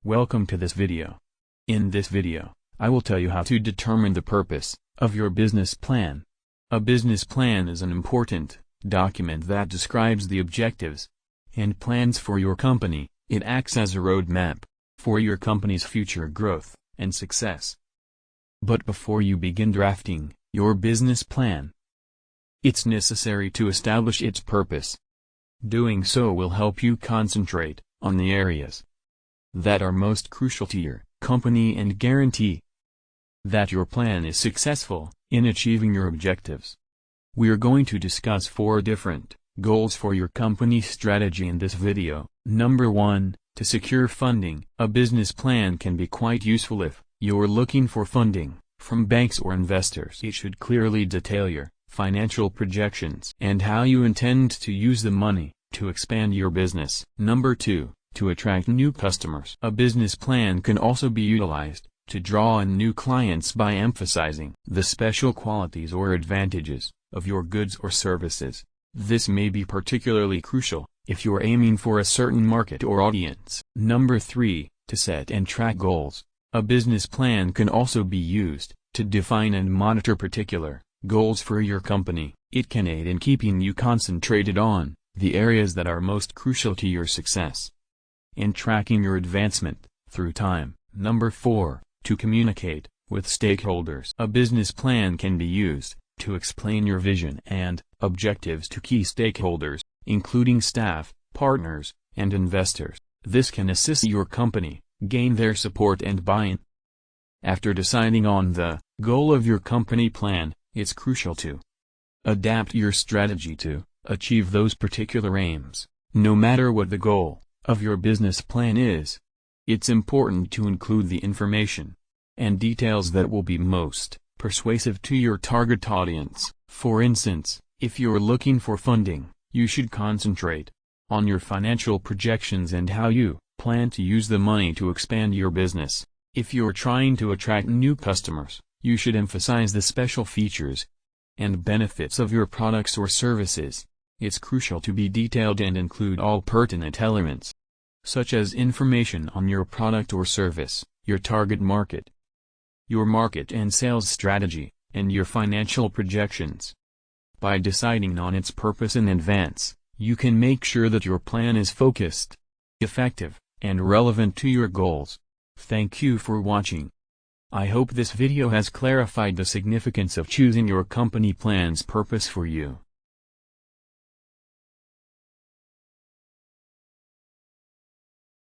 Welcome to this video. In this video, I will tell you how to determine the purpose of your business plan. A business plan is an important document that describes the objectives and plans for your company. It acts as a roadmap for your company's future growth and success. But before you begin drafting your business plan, it's necessary to establish its purpose. Doing so will help you concentrate on the areas that are most crucial to your company and guarantee that your plan is successful in achieving your objectives. We are going to discuss 4 different goals for your company strategy in this video. Number 1, to secure funding. A business plan can be quite useful if you're looking for funding from banks or investors. It should clearly detail your financial projections and how you intend to use the money to expand your business. Number 2, to attract new customers. A business plan can also be utilized to draw in new clients by emphasizing the special qualities or advantages of your goods or services. This may be particularly crucial if you're aiming for a certain market or audience. Number 3, to set and track goals. A business plan can also be used to define and monitor particular goals for your company. It can aid in keeping you concentrated on the areas that are most crucial to your success and tracking your advancement through time. Number 4, to communicate with stakeholders. A business plan can be used to explain your vision and objectives to key stakeholders, including staff, partners, and investors. This can assist your company gain their support and buy-in. After deciding on the goal of your company plan, it's crucial to adapt your strategy to achieve those particular aims. No matter what the goal of your business plan is, it's important to include the information and details that will be most persuasive to your target audience. For instance, if you're looking for funding, you should concentrate on your financial projections and how you plan to use the money to expand your business. If you're trying to attract new customers, you should emphasize the special features and benefits of your products or services. It's crucial to be detailed and include all pertinent elements, such as information on your product or service, your target market, your market and sales strategy, and your financial projections. By deciding on its purpose in advance, you can make sure that your plan is focused, effective, and relevant to your goals. Thank you for watching. I hope this video has clarified the significance of choosing your company plan's purpose for you.